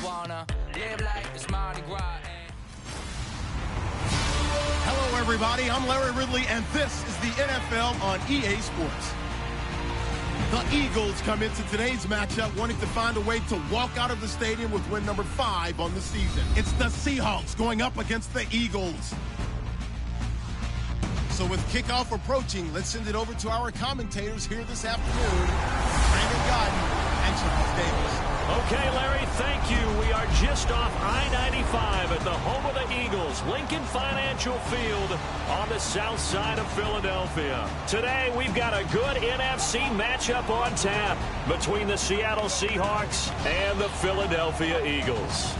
wanna live like it's Mardi Gras. Hello, everybody. I'm Larry Ridley, and this is the NFL on EA Sports. The Eagles come into today's matchup wanting to find a way to walk out of the stadium with win number 5 on the season. It's the Seahawks going up against the Eagles. So with kickoff approaching, let's send it over to our commentators here this afternoon, Brandon Godden and Charles Davis. Okay, Larry, thank you. We are just off I-95 at the home of the Eagles, Lincoln Financial Field on the south side of Philadelphia. Today, we've got a good NFC matchup on tap between the Seattle Seahawks and the Philadelphia Eagles.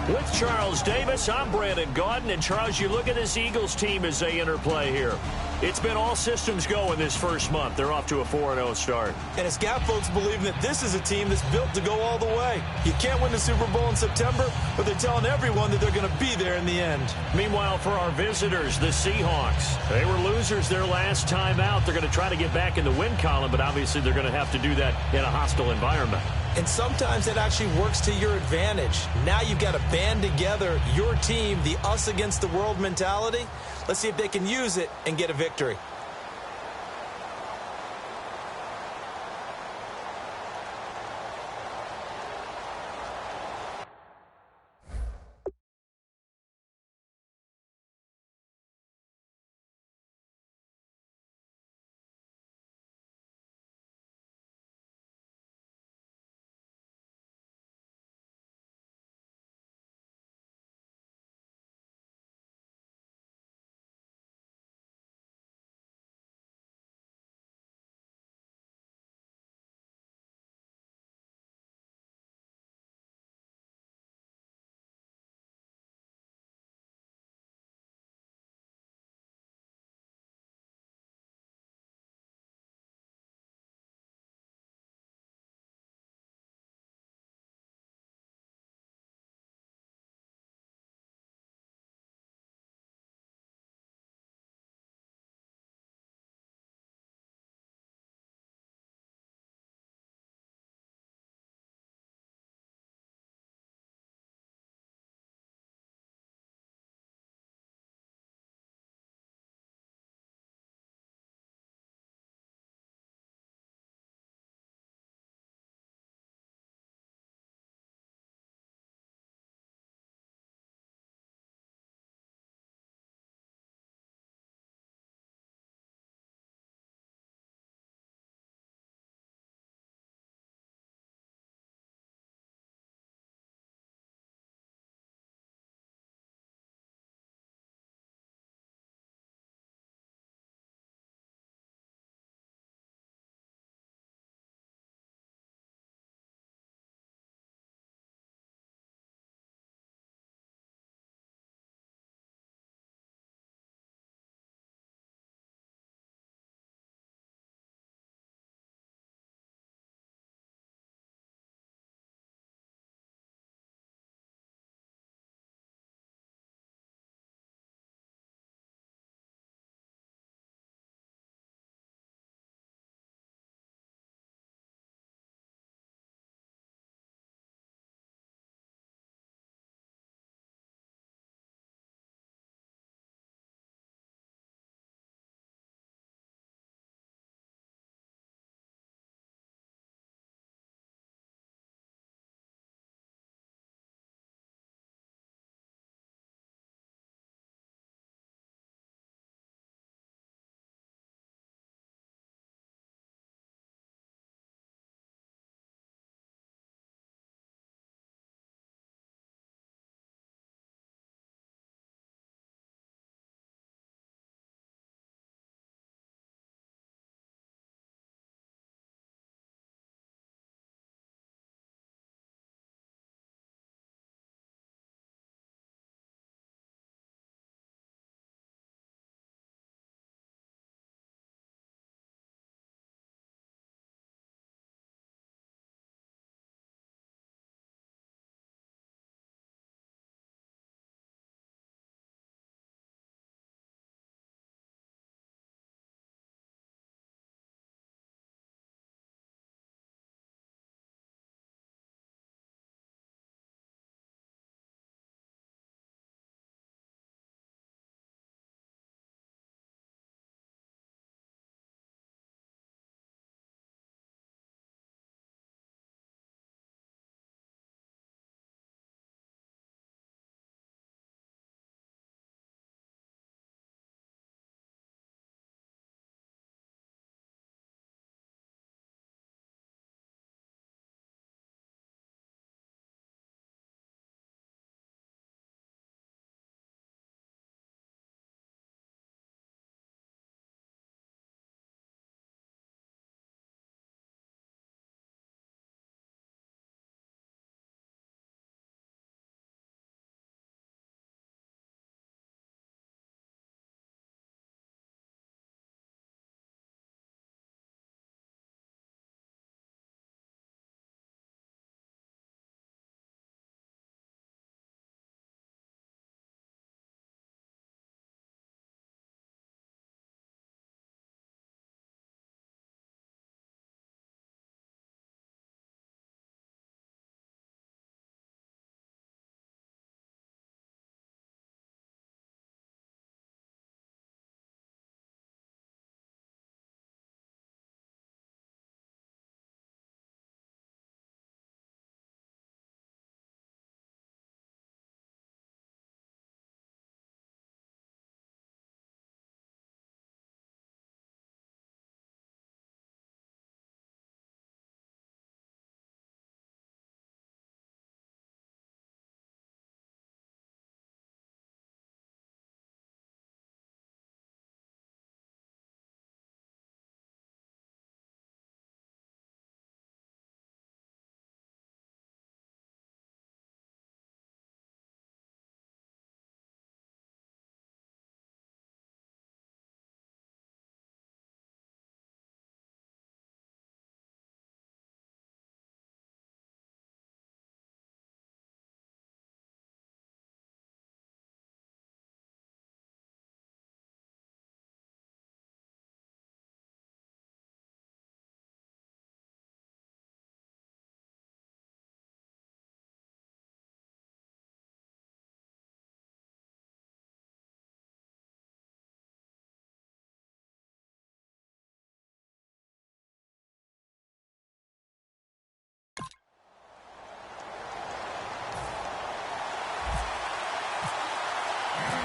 With Charles Davis, I'm Brandon Gaudin. And, Charles, you look at this Eagles team as they interplay here. It's been all systems go in this first month. They're off to a 4-0 start. And it's got folks believing that this is a team that's built to go all the way. You can't win the Super Bowl in September, but they're telling everyone that they're going to be there in the end. Meanwhile, for our visitors, the Seahawks, they were losers their last time out. They're going to try to get back in the win column, but obviously they're going to have to do that in a hostile environment. And sometimes that actually works to your advantage. Now you've got to band together your team, the us against the world mentality. Let's see if they can use it and get a victory.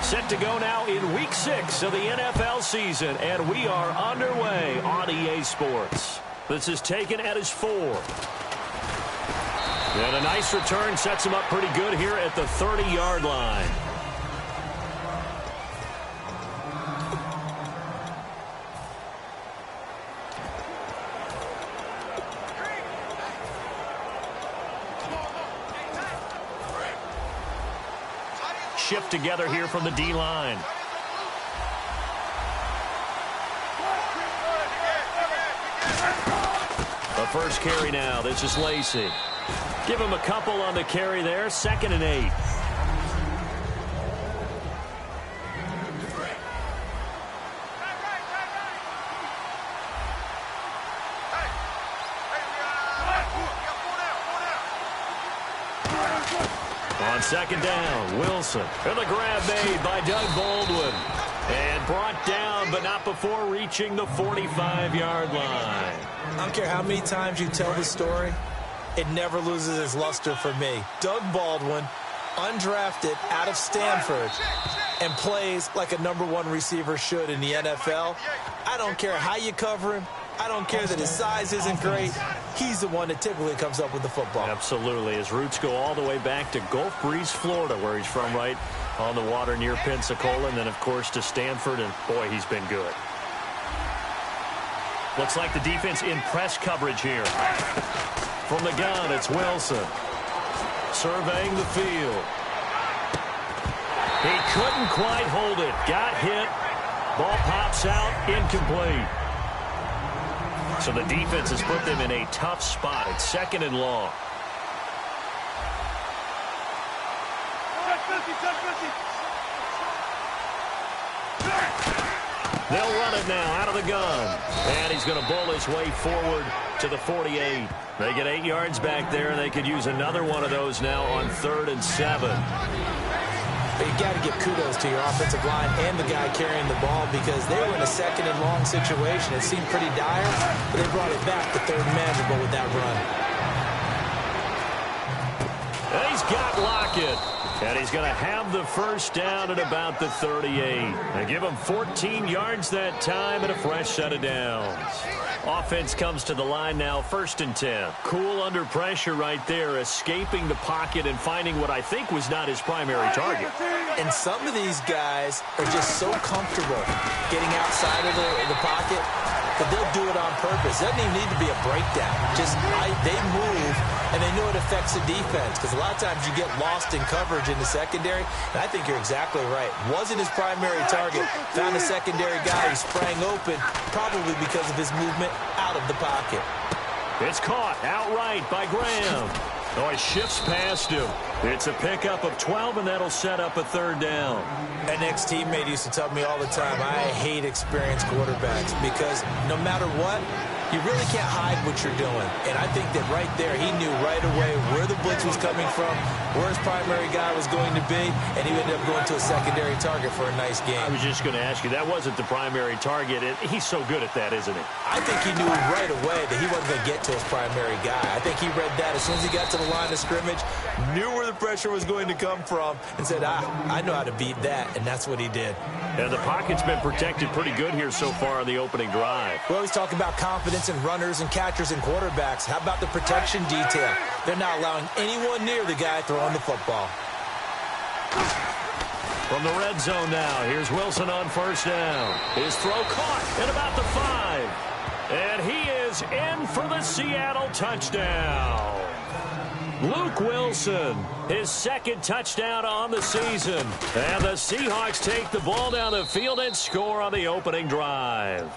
Set to go now in Week 6 of the NFL season, and we are underway on EA Sports. This is taken at his 4. And a nice return sets him up pretty good here at the 30-yard line. Shift together here from the D-line. The first carry now. This is Lacey. Give him a couple on the carry there. 2nd and 8. On 2nd down, Wilson. And the grab made by Doug Baldwin. And brought down, but not before reaching the 45-yard line. I don't care how many times you tell the story, it never loses its luster for me. Doug Baldwin, undrafted out of Stanford, and plays like a #1 receiver should in the NFL. I don't care how you cover him. I don't care that his size isn't great. He's the one that typically comes up with the football. Absolutely. His roots go all the way back to Gulf Breeze, Florida, where he's from, right on the water near Pensacola, and then, of course, to Stanford, and, boy, he's been good. Looks like the defense in press coverage here. From the gun, it's Wilson. Surveying the field. He couldn't quite hold it. Got hit. Ball pops out. Incomplete. So the defense has put them in a tough spot. It's 2nd and long. They'll run it now out of the gun. And he's going to bowl his way forward to the 48. They get 8 yards back there, and they could use another one of those now on 3rd and 7. But you got to give kudos to your offensive line and the guy carrying the ball, because they were in a 2nd and long situation. It seemed pretty dire, but they brought it back to 3rd and manageable with that run. And he's got Lockett. And he's going to have the first down at about the 38. They give him 14 yards that time and a fresh set of downs. Offense comes to the line now, 1st and 10. Cool under pressure right there, escaping the pocket and finding what I think was not his primary target. And some of these guys are just so comfortable getting outside of the pocket that they'll do it on purpose. It doesn't even need to be a breakdown. Just they move, and they know it affects the defense, because a lot of times you get lost in coverage in the secondary, and I think you're exactly right. Wasn't his primary target. Found a secondary guy who sprang open, probably because of his movement out of the pocket. It's caught outright by Graham. Oh, he shifts past him. It's a pickup of 12, and that'll set up a 3rd down. An ex-teammate used to tell me all the time, I hate experienced quarterbacks, because no matter what, you really can't hide what you're doing. And I think that right there, he knew right away where the blitz was coming from, where his primary guy was going to be, and he ended up going to a secondary target for a nice game. I was just going to ask you, that wasn't the primary target. He's so good at that, isn't he? I think he knew right away that he wasn't going to get to his primary guy. I think he read that as soon as he got to the line of scrimmage, knew where the pressure was going to come from, and said, I know how to beat that, and that's what he did. And the pocket's been protected pretty good here so far on the opening drive. We always talk about confidence and runners and catchers and quarterbacks. How about the protection detail? They're not allowing anyone near the guy throwing the football. From the red zone now, here's Wilson on 1st down. His throw caught at about the 5. And he is in for the Seattle touchdown. Luke Wilson, his 2nd touchdown on the season. And the Seahawks take the ball down the field and score on the opening drive.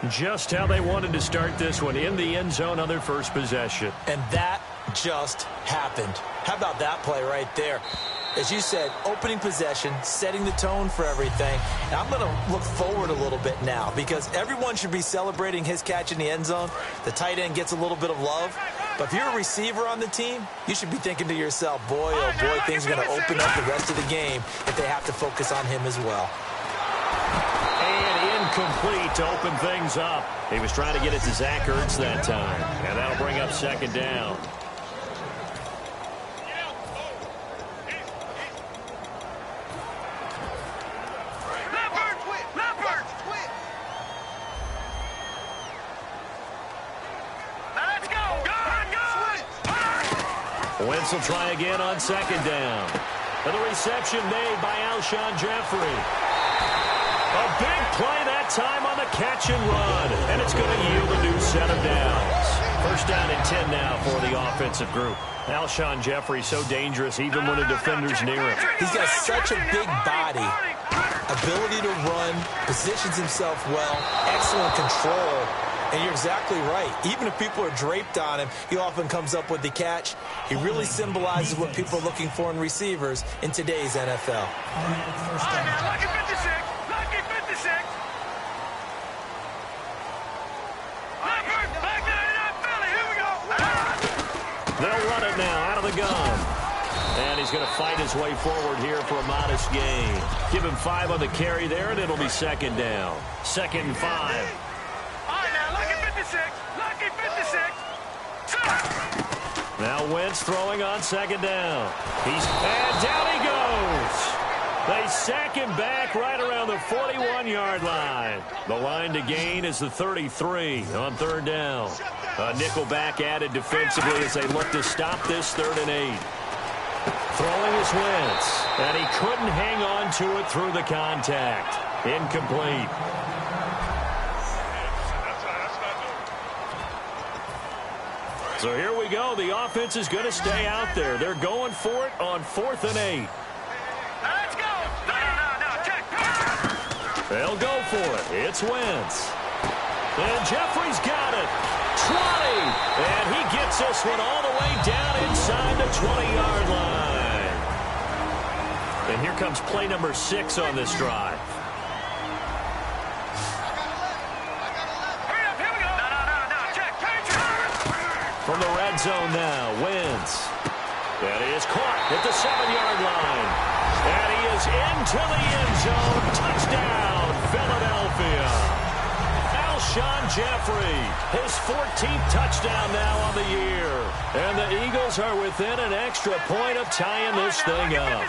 Just how they wanted to start this one, in the end zone on their first possession. And that just happened. How about that play right there? As you said, opening possession, setting the tone for everything. And I'm going to look forward a little bit now, because everyone should be celebrating his catch in the end zone. The tight end gets a little bit of love. But if you're a receiver on the team, you should be thinking to yourself, boy, oh boy, things are going to open up the rest of the game if they have to focus on him as well. And incomplete to open things up. He was trying to get it to Zach Ertz that time. And that'll bring up 2nd down. Wentz will try again on second down. And the reception made by Alshon Jeffrey. A big play that time on the catch and run. And it's going to yield a new set of downs. First down and 10 now for the offensive group. Alshon Jeffrey so dangerous even when a defender's near him. He's got such a big body, ability to run, positions himself well, excellent control. And you're exactly right. Even if people are draped on him, he often comes up with the catch. He really symbolizes what people are looking for in receivers in today's NFL. Lucky 56. Lucky 56. Here we go. They'll run it now out of the gun. And he's going to fight his way forward here for a modest gain. Give him 5 on the carry there, and it'll be second down. 2nd and 5. Lucky 56. Now Wentz throwing on second down. And down he goes. They sack him back right around the 41-yard line. The line to gain is the 33 on third down. A nickel back added defensively as they look to stop this 3rd and 8. Throwing is Wentz, and he couldn't hang on to it through the contact. Incomplete. So here we go. The offense is going to stay out there. They're going for it on 4th and 8. Let's go. No, check. They'll go for it. It's Wentz. And Jeffrey's got it. 20. And he gets this one all the way down inside the 20-yard line. And here comes play number 6 on this drive. From the red zone now, Wentz. And he is caught at the 7-yard line. And he is into the end zone. Touchdown, Philadelphia. Alshon Jeffrey, his 14th touchdown now on the year. And the Eagles are within an extra point of tying this thing up.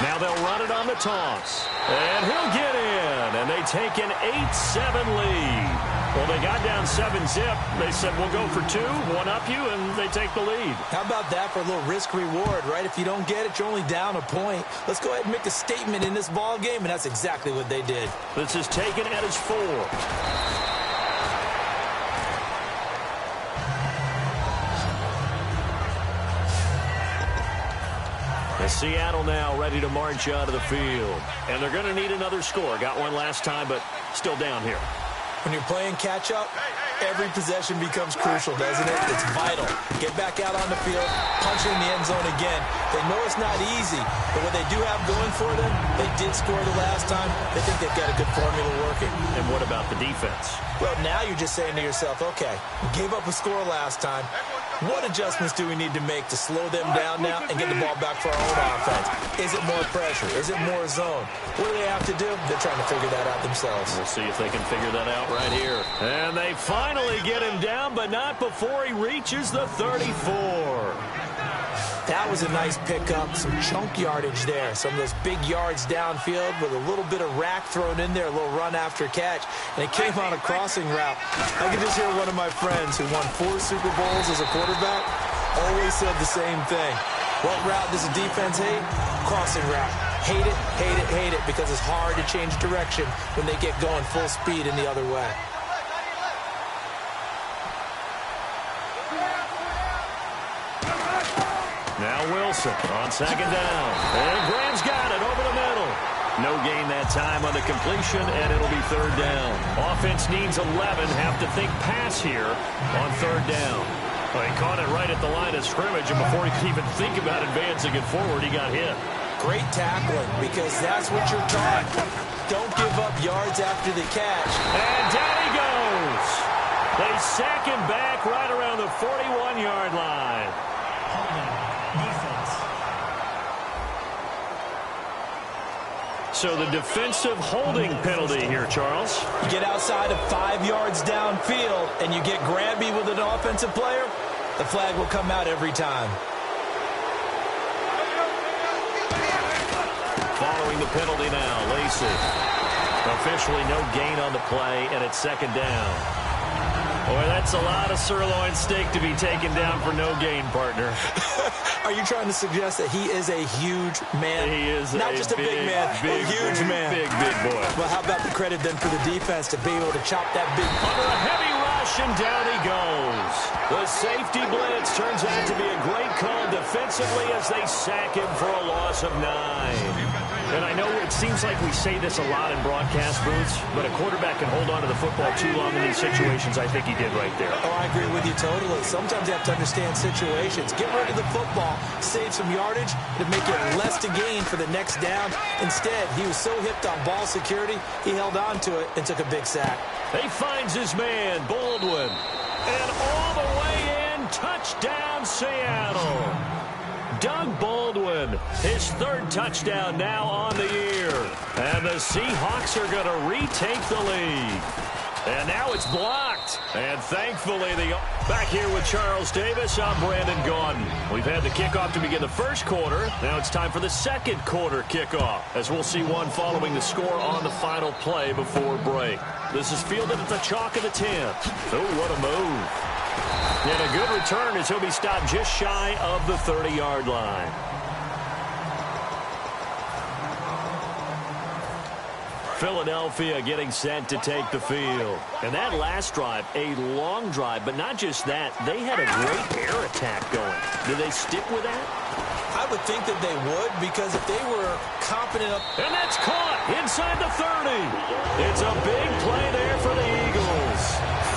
Now they'll run it on the toss. And he'll get in. And they take an 8-7 lead. Well, they got down 7-zip. They said, we'll go for 2, one up you, and they take the lead. How about that for a little risk-reward, right? If you don't get it, you're only down a point. Let's go ahead and make a statement in this ball game, and that's exactly what they did. This is taken at his 4. And Seattle now ready to march out of the field. And they're going to need another score. Got one last time, but still down here. When you're playing catch-up, every possession becomes crucial, doesn't it? It's vital. Get back out on the field, punch in the end zone again. They know it's not easy, but what they do have going for them, they did score the last time. They think they've got a good formula working. And what about the defense? Well, now you're just saying to yourself, okay, we gave up a score last time. What adjustments do we need to make to slow them down now and get the ball back for our own offense? Is it more pressure? Is it more zone? What do they have to do? They're trying to figure that out themselves. We'll see if they can figure that out right here. And they finally get him down, but not before he reaches the 34. That was a nice pickup, some chunk yardage there. Some of those big yards downfield with a little bit of rack thrown in there, a little run after catch. And it came on a crossing route. I could just hear one of my friends who won 4 Super Bowls as a quarterback always said the same thing. What route does the defense hate? Crossing route. Hate it, hate it, hate it, because it's hard to change direction when they get going full speed in the other way. Now Wilson on second down. And Graham's got it over the middle. No gain that time on the completion, and it'll be third down. Offense needs 11. Have to think pass here on third down. Well, he caught it right at the line of scrimmage, and before he could even think about advancing it forward, he got hit. Great tackling, because that's what you're taught. Don't give up yards after the catch. And down he goes. They sack him back right around the 41-yard line. So the defensive holding penalty here, Charles. You get outside of 5 yards downfield and you get grabby with an offensive player, the flag will come out every time. Following the penalty now, Lacey. Officially no gain on the play, and it's second down. Boy, that's a lot of sirloin steak to be taken down for no gain, partner. Are you trying to suggest that he is a huge man? He is not just a big man, a huge man. Big boy. Well, how about the credit then for the defense to be able to chop that big... Under a heavy rush, and down he goes. The safety blitz turns out to be a great call defensively as they sack him for a loss of 9. And I know it seems like we say this a lot in broadcast booths, but a quarterback can hold on to the football too long in these situations. I think he did right there. Oh, I agree with you totally. Sometimes you have to understand situations. Get rid of the football, save some yardage to make it less to gain for the next down. Instead, he was so hipped on ball security, he held on to it and took a big sack. He finds his man, Baldwin. And all the way in, touchdown, Seattle. Doug Baldwin, his 3rd touchdown now on the year. And the Seahawks are going to retake the lead. And now it's blocked. And thankfully, back here with Charles Davis, I'm Brandon Gaudin. We've had the kickoff to begin the first quarter. Now it's time for the second quarter kickoff, as we'll see one following the score on the final play before break. This is fielded at the chalk of the 10th. Oh, what a move. And a good return as he'll be stopped just shy of the 30-yard line. Philadelphia getting set to take the field. And that last drive, a long drive, but not just that. They had a great air attack going. Do they stick with that? I would think that they would, because if they were confident up... And that's caught inside the 30. It's a big play there for the Eagles.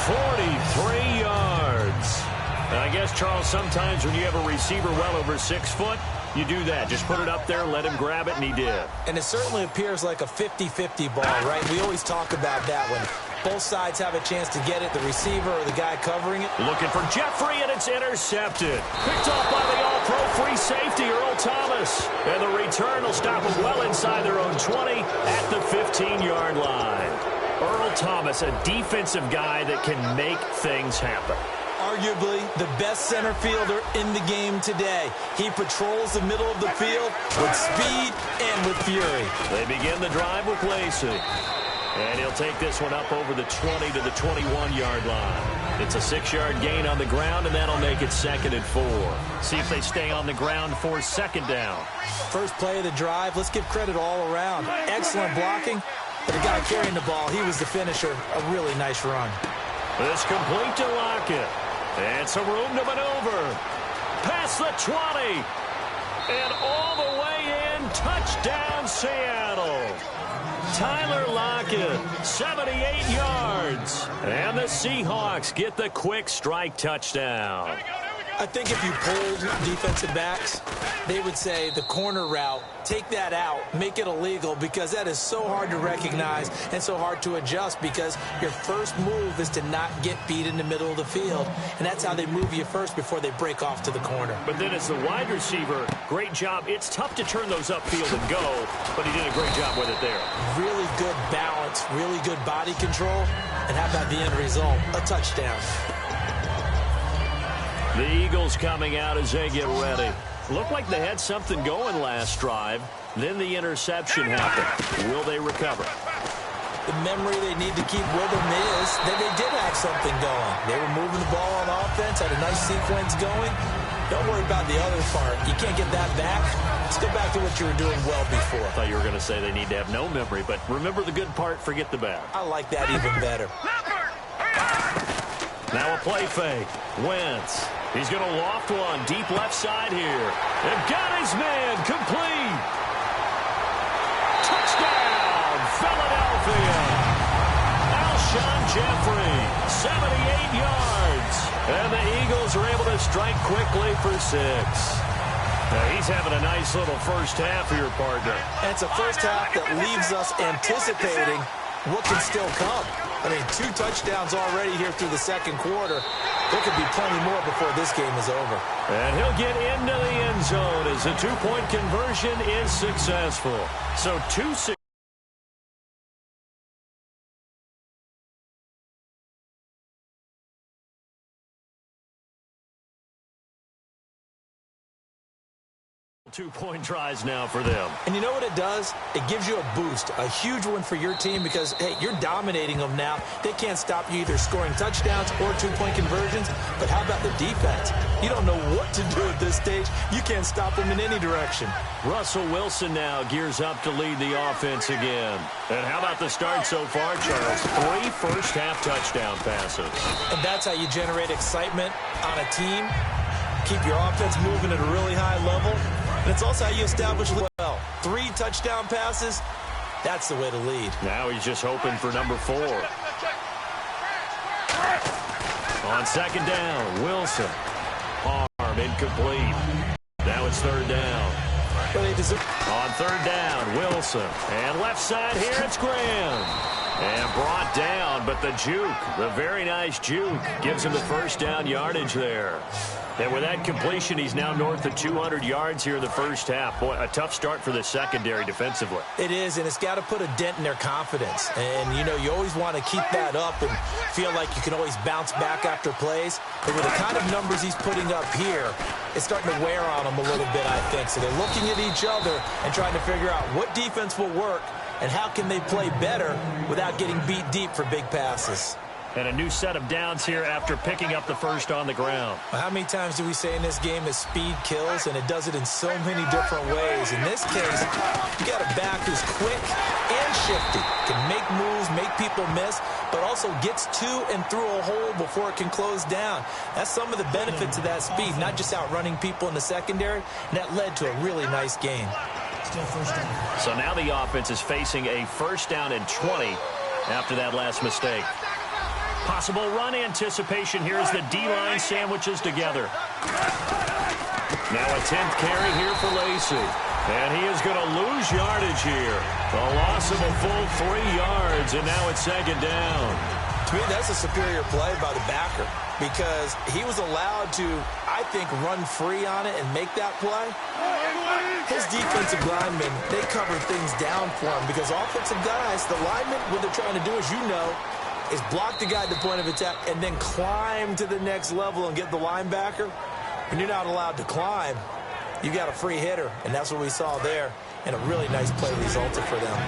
43 yards. And I guess, Charles, sometimes when you have a receiver well over 6 foot, you do that. Just put it up there, let him grab it, and he did. And it certainly appears like a 50-50 ball, right? We always talk about that when both sides have a chance to get it, the receiver or the guy covering it. Looking for Jeffrey, and it's intercepted. Picked off by the all-pro free safety, Earl Thomas. And the return will stop them well inside their own 20 at the 15-yard line. Earl Thomas, a defensive guy that can make things happen. Arguably the best center fielder in the game today. He patrols the middle of the field with speed and with fury. They begin the drive with Lacey. And he'll take this one up over the 20 to the 21-yard line. It's a 6-yard gain on the ground, and that'll make it 2nd and 4. See if they stay on the ground for 2nd down. First play of the drive, let's give credit all around. Excellent blocking. But the guy carrying the ball, he was the finisher. A really nice run. This complete to Lockett. And some room to maneuver. Past the 20. And all the way in. Touchdown, Seattle. Tyler Lockett, 78 yards. And the Seahawks get the quick strike touchdown. I think if you polled defensive backs, they would say the corner route, take that out, make it illegal, because that is so hard to recognize and so hard to adjust, because your first move is to not get beat in the middle of the field. And that's how they move you first before they break off to the corner. But then as the wide receiver, great job. It's tough to turn those upfield and go, but he did a great job with it there. Really good balance, really good body control. And how about the end result? A touchdown. The Eagles coming out as they get ready. Looked like they had something going last drive. Then the interception happened. Will they recover? The memory they need to keep with them is that they did have something going. They were moving the ball on offense, had a nice sequence going. Don't worry about the other part. You can't get that back. Let's go back to what you were doing well before. I thought you were going to say they need to have no memory, but remember the good part, forget the bad. I like that even better. Now a play fake. Wentz. He's going to loft one deep left side here. And got his man complete. Touchdown, Philadelphia. Alshon Jeffrey, 78 yards. And the Eagles are able to strike quickly for 6. Now he's having a nice little first half here, partner. And it's a first half that leaves us anticipating what can still come. I mean, 2 touchdowns already here through the second quarter. There could be plenty more before this game is over. And he'll get into the end zone as the 2-point conversion is successful. So 2-6. 2-point tries now for them. And you know what it does? It gives you a boost, a huge one for your team because, hey, you're dominating them now. They can't stop you either scoring touchdowns or 2-point conversions. But how about the defense? You don't know what to do at this stage. You can't stop them in any direction. Russell Wilson now gears up to lead the offense again. And how about the start so far, Charles? 3 first-half touchdown passes. And that's how you generate excitement on a team. Keep your offense moving at a really high level. And it's also how you establish well. 3 touchdown passes, that's the way to lead. Now he's just hoping for number 4. On second down, Wilson. Arm incomplete. Now it's third down. On third down, Wilson. And left side here, it's Graham. And brought down, but the juke, the very nice juke, gives him the first down yardage there. And with that completion, he's now north of 200 yards here in the first half. Boy, a tough start for the secondary defensively. It is, and it's got to put a dent in their confidence. And, you know, you always want to keep that up and feel like you can always bounce back after plays. But with the kind of numbers he's putting up here, it's starting to wear on them a little bit, I think. So they're looking at each other and trying to figure out what defense will work and how can they play better without getting beat deep for big passes. And a new set of downs here after picking up the first on the ground. How many times do we say in this game that speed kills, and it does it in so many different ways? In this case, you got a back who's quick and shifty, can make moves, make people miss, but also gets to and through a hole before it can close down. That's some of the benefits of that speed, not just outrunning people in the secondary, and that led to a really nice game. So now the offense is facing a first down and 20 after that last mistake. Possible run anticipation here as the D-line sandwiches together. Now a 10th carry here for Lacy. And he is going to lose yardage here. A loss of a full 3 yards, and now it's second down. To me, that's a superior play by the backer because he was allowed to, I think, run free on it and make that play. His defensive linemen, they cover things down for him because offensive guys, the linemen, what they're trying to do, as you know, is block the guy at the point of attack and then climb to the next level and get the linebacker. When you're not allowed to climb, you got a free hitter, and that's what we saw there, and a really nice play resulted for them.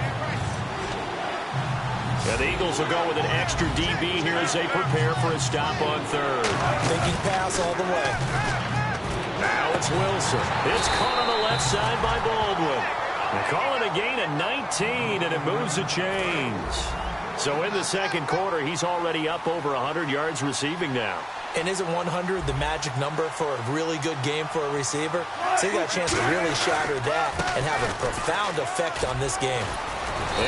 And the Eagles will go with an extra DB here as they prepare for a stop on third. Thinking pass all the way. Now it's Wilson. It's caught on the left side by Baldwin. They call it a gain of 19, and it moves the chains. So in the second quarter, he's already up over 100 yards receiving now. And isn't 100 the magic number for a really good game for a receiver? So he got a chance to really shatter that and have a profound effect on this game.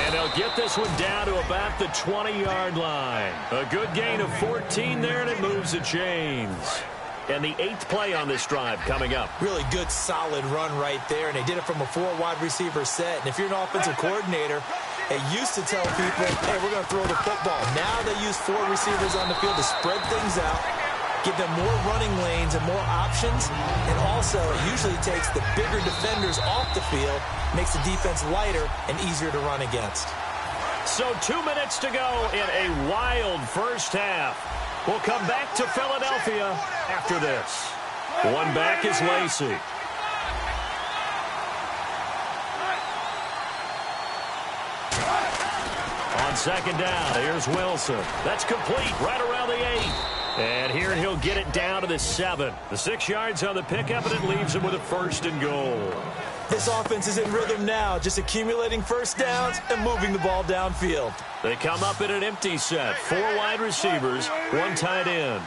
And they'll get this one down to about the 20-yard line. A good gain of 14 there, and it moves the chains. And the 8th play on this drive coming up. Really good, solid run right there, and they did it from a 4-wide receiver set. And if you're an offensive coordinator, they used to tell people, hey, we're going to throw the football. Now they use 4 receivers on the field to spread things out, give them more running lanes and more options, and also it usually takes the bigger defenders off the field, makes the defense lighter and easier to run against. So 2 minutes to go in a wild first half. We'll come back to Philadelphia after this. One back is Lacy. On second down, here's Wilson. That's complete right around the 8. And here he'll get it down to the 7. The 6 yards on the pickup, and it leaves him with a first and goal. This offense is in rhythm now, just accumulating first downs and moving the ball downfield. They come up in an empty set. 4 wide receivers, 1 tight end.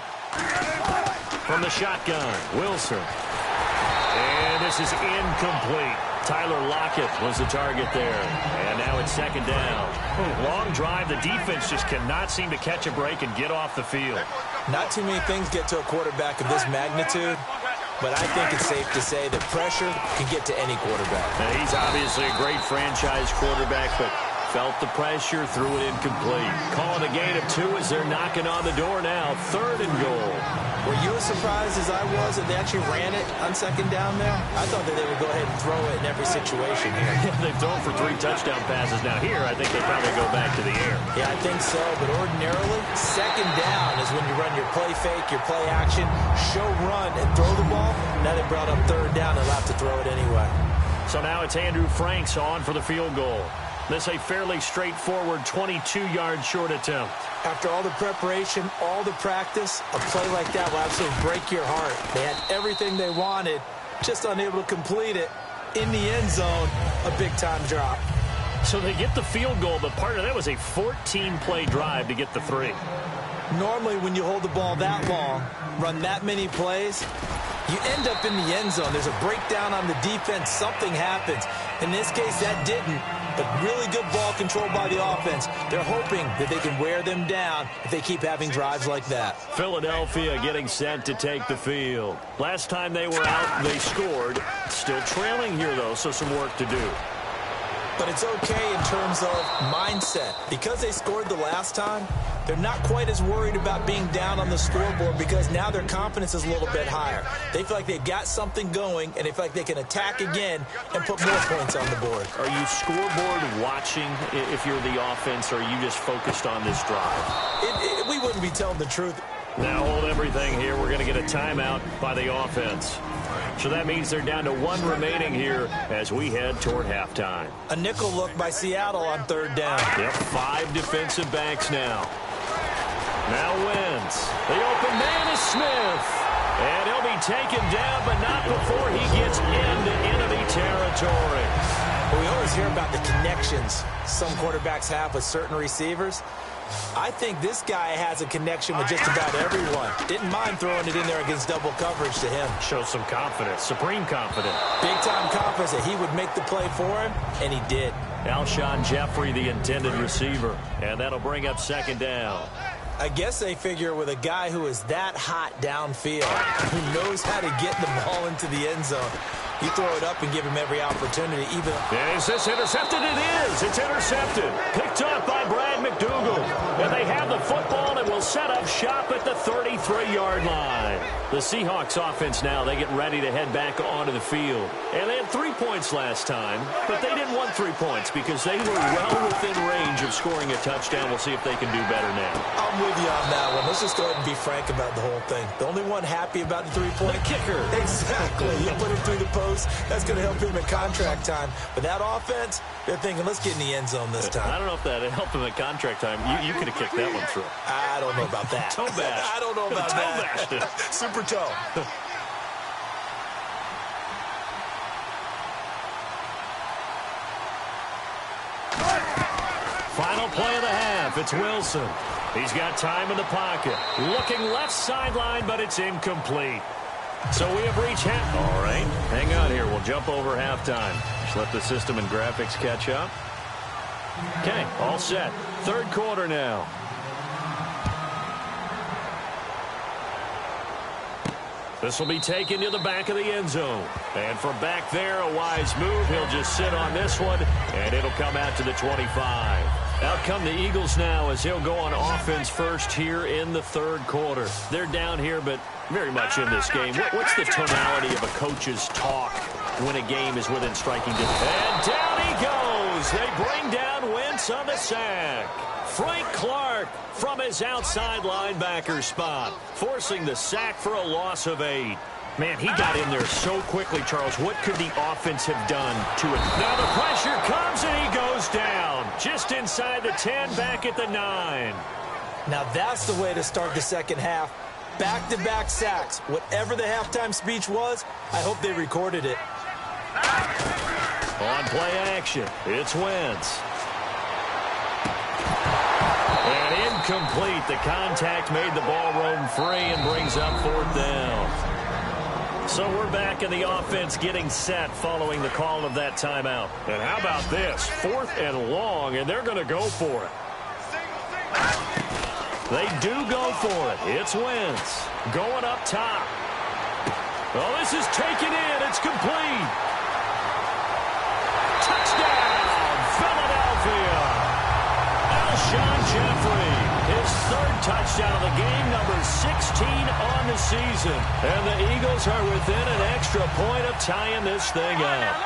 From the shotgun, Wilson. And this is incomplete. Tyler Lockett was the target there. And now it's second down. Long drive. The defense just cannot seem to catch a break and get off the field. Not too many things get to a quarterback of this magnitude, but I think it's safe to say that pressure can get to any quarterback. Now, he's obviously a great franchise quarterback, but felt the pressure, threw it incomplete. Calling a gain of 2 as they're knocking on the door now. Third and goal. Were you as surprised as I was that they actually ran it on second down there? I thought that they would go ahead and throw it in every situation here. They've thrown for 3 touchdown passes. Now here, I think they probably go back to the air. Yeah, I think so. But ordinarily, second down is when you run your play fake, your play action, show run, and throw the ball. Now they brought up third down and have to throw it anyway. So now it's Andrew Franks on for the field goal. This a fairly straightforward 22-yard short attempt. After all the preparation, all the practice, a play like that will absolutely break your heart. They had everything they wanted, just unable to complete it. In the end zone, a big-time drop. So they get the field goal, but part of that was a 14-play drive to get the 3. Normally, when you hold the ball that long, run that many plays, you end up in the end zone. There's a breakdown on the defense. Something happens. In this case, that didn't. But really good ball control by the offense. They're hoping that they can wear them down if they keep having drives like that. Philadelphia getting set to take the field. Last time they were out, they scored. Still trailing here, though, so some work to do. But it's okay in terms of mindset. Because they scored the last time, they're not quite as worried about being down on the scoreboard because now their confidence is a little bit higher. They feel like they've got something going, and they feel like they can attack again and put more points on the board. Are you scoreboard watching if you're the offense, or are you just focused on this drive? We wouldn't be telling the truth. Now hold everything here. We're going to get a timeout by the offense. So that means they're down to 1 remaining here as we head toward halftime. A nickel look by Seattle on third down. Yep, 5 defensive backs now. Now Wentz. The open man is Smith. And he'll be taken down, but not before he gets into enemy territory. Well, we always hear about the connections some quarterbacks have with certain receivers. I think this guy has a connection with just about everyone. Didn't mind throwing it in there against double coverage to him. Shows some confidence, supreme confidence. Big-time confidence that he would make the play for him, and he did. Alshon Jeffrey, the intended receiver, and that'll bring up second down. I guess they figure with a guy who is that hot downfield, who knows how to get the ball into the end zone, you throw it up and give him every opportunity. Is this intercepted? It is. It's intercepted. Picked up by Brad McDougal. And they have the football and will set up shop at the 33-yard line. The Seahawks offense now, they get ready to head back onto the field. And they had 3 points last time, but they didn't want 3 points because they were well within range of scoring a touchdown. We'll see if they can do better now. I'm with you on that one. Let's just go ahead and be frank about the whole thing. The only one happy about the 3-point kicker. Exactly. You put him through the post. That's going to help him at contract time. But that offense, they're thinking, let's get in the end zone this time. I don't know if that helped him at contract time. You could have kicked that one through. I don't know about that. Toe bash. I don't know about that. Super toe. Final play of the half. It's Wilson. He's got time in the pocket. Looking left sideline, but it's incomplete. So we have reached half. All right, hang on here. We'll jump over halftime. Just let the system and graphics catch up. Okay, all set. Third quarter now. This will be taken to the back of the end zone. And from back there, a wise move. He'll just sit on this one, and it'll come out to the 25. Out come the Eagles now as he'll go on offense first here in the third quarter. They're down here, but very much in this game. What's the tonality of a coach's talk when a game is within striking distance? And down he goes. They bring down Wentz on the sack. Frank Clark from his outside linebacker spot, forcing the sack for a loss of 8. Man, he got in there so quickly, Charles. What could the offense have done to it? Now the pressure comes, and he goes down. Just inside the 10, back at the 9. Now that's the way to start the second half. Back-to-back sacks. Whatever the halftime speech was, I hope they recorded it. On play action, it's Wentz. And incomplete. The contact made the ball roam free and brings up fourth down. So we're back in the offense getting set following the call of that timeout. And how about this? 4th and long, and they're going to go for it. They do go for it. It's Wentz going up top. Oh, this is taken in. It's complete. Touchdown, Philadelphia. Alshon Jeffrey, his 3rd touchdown of the game, number 16 on the season. And the Eagles are within an extra point of tying this thing up.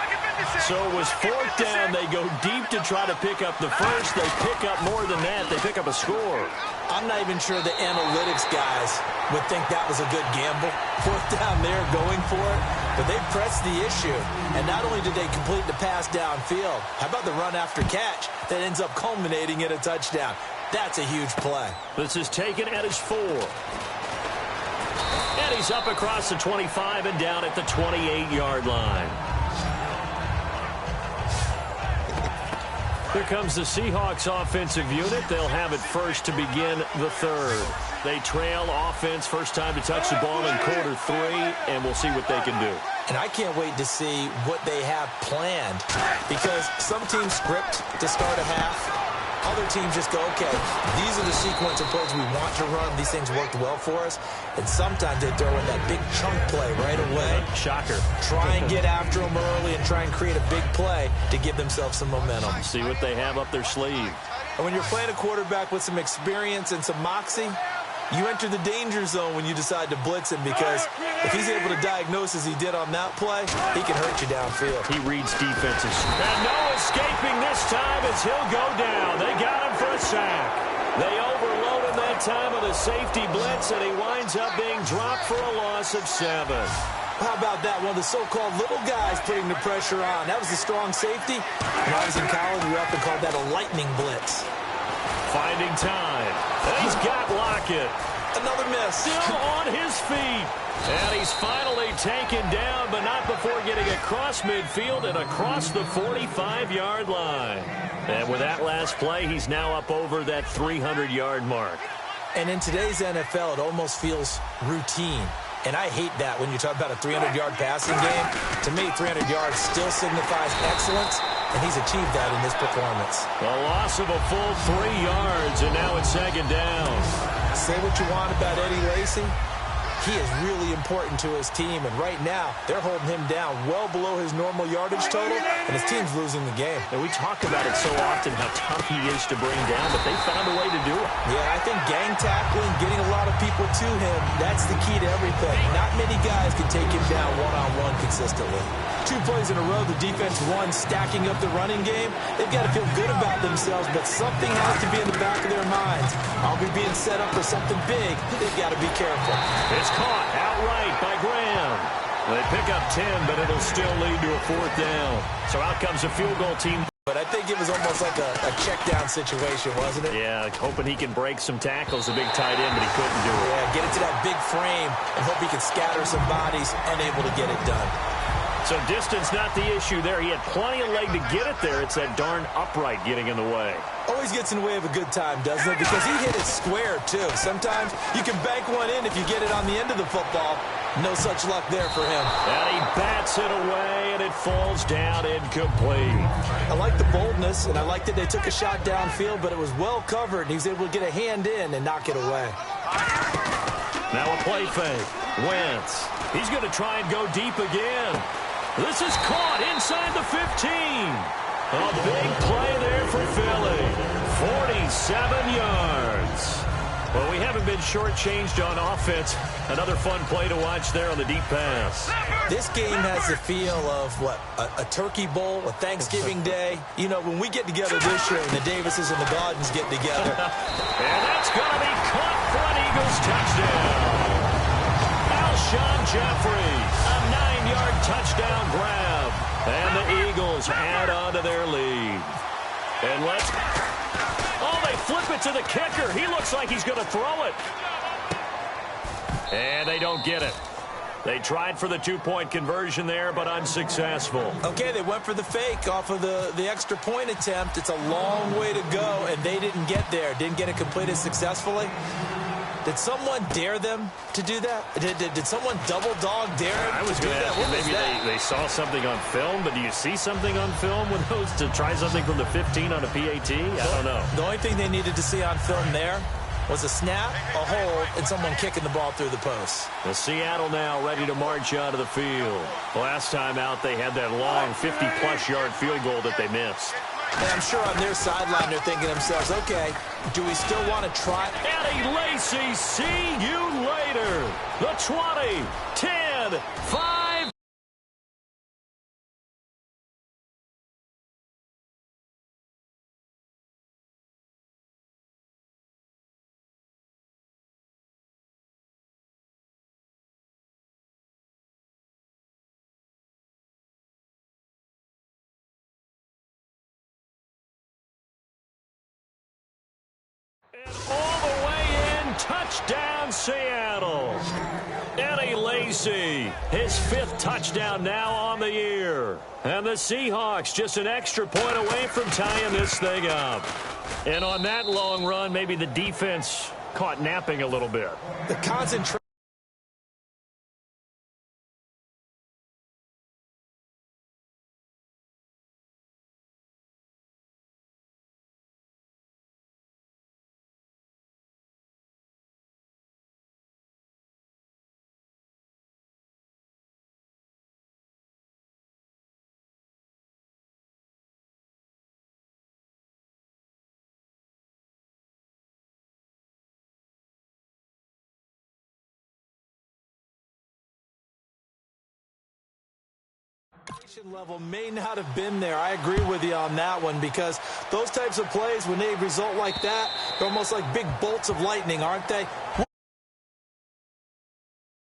So it was fourth down. They go deep to try to pick up the first. They pick up more than that. They pick up a score. I'm not even sure the analytics guys would think that was a good gamble. Fourth down there, going for it. But they pressed the issue. And not only did they complete the pass downfield, how about the run after catch that ends up culminating in a touchdown? That's a huge play. This is taken at his 4. And he's up across the 25 and down at the 28-yard line. Here comes the Seahawks offensive unit. They'll have it first to begin the third. They trail offense, first time to touch the ball in quarter 3, and we'll see what they can do. And I can't wait to see what they have planned, because some teams script to start a half. Other teams just go, okay, these are the sequence of plays we want to run. These things worked well for us. And sometimes they throw in that big chunk play right away. Shocker. Try and get after them early and try and create a big play to give themselves some momentum. See what they have up their sleeve. And when you're playing a quarterback with some experience and some moxie, you enter the danger zone when you decide to blitz him, because if he's able to diagnose as he did on that play, he can hurt you downfield. He reads defenses. And no escaping this time as he'll go down. They got him for a sack. They overload him that time with a safety blitz, and he winds up being dropped for a loss of 7. How about that? One of the so-called little guys putting the pressure on. That was the strong safety. When I was in college, we often called that a lightning blitz. Finding time. And he's got Lockett. Another miss. Still on his feet. And he's finally taken down, but not before getting across midfield and across the 45-yard line. And with that last play, he's now up over that 300-yard mark. And in today's NFL, it almost feels routine. And I hate that when you talk about a 300-yard passing game. To me, 300 yards still signifies excellence, and he's achieved that in this performance. A loss of a full 3 yards, and now it's second down. Say what you want about Eddie Lacy. He is really important to his team, and right now, they're holding him down well below his normal yardage total, and his team's losing the game. And we talk about it so often, how tough he is to bring down, but they found a way to do it. Yeah, I think gang tackling, getting a lot of people to him, that's the key to everything. Not many guys can take him down one-on-one consistently. 2 plays in a row, the defense won, stacking up the running game. They've got to feel good about themselves, but something has to be in the back of their minds. Are we being set up for something big? They've got to be careful. It's caught outright by Graham. They pick up 10, but it'll still lead to a 4th down. So out comes a field goal team. But I think it was almost like a check down situation, wasn't it? Yeah, hoping he can break some tackles, a big tight end, but he couldn't do it. Yeah, get it to that big frame and hope he can scatter some bodies, unable to get it done. So distance not the issue there. He had plenty of leg to get it there. It's that darn upright getting in the way. Always gets in the way of a good time, doesn't it? Because he hit it square, too. Sometimes you can bank one in if you get it on the end of the football. No such luck there for him. And he bats it away, and it falls down incomplete. I like the boldness, and I like that they took a shot downfield, but it was well covered, and he was able to get a hand in and knock it away. Now a play fake. Wentz. He's going to try and go deep again. This is caught inside the 15. A big play there for Philly. 47 yards. Well, we haven't been shortchanged on offense. Another fun play to watch there on the deep pass. This game has the feel of, what, a turkey bowl, a Thanksgiving day. You know, when we get together this year and the Davises and the Gaudens get together. And that's going to be caught for an Eagles touchdown. Alshon Jeffrey, a 9-yard touchdown grab. And the Eagles add on to their lead. And they flip it to the kicker. He looks like he's going to throw it. And they don't get it. They tried for the 2-point conversion there, but unsuccessful. Okay, they went for the fake off of the extra point attempt. It's a long way to go, and they didn't get there. Didn't get it completed successfully. Did someone dare them to do that? Did someone double dog dare them? I was going to ask you, maybe they saw something on film, but do you see something on film with those to try something from the 15 on a PAT? I don't know. The only thing they needed to see on film there was a snap, a hold, and someone kicking the ball through the post. Well, Seattle now ready to march onto the field. Last time out, they had that long 50-plus yard field goal that they missed. And I'm sure on their sideline they're thinking to themselves, okay, do we still want to try? Eddie Lacy, see you later. The 20, 10, 5. Touchdown, Seattle. Eddie Lacy, his 5th touchdown now on the year. And the Seahawks just an extra point away from tying this thing up. And on that long run, maybe the defense caught napping a little bit. The concentration. Level may not have been there. I agree with you on that one, because those types of plays, when they result like that, they're almost like big bolts of lightning, aren't they?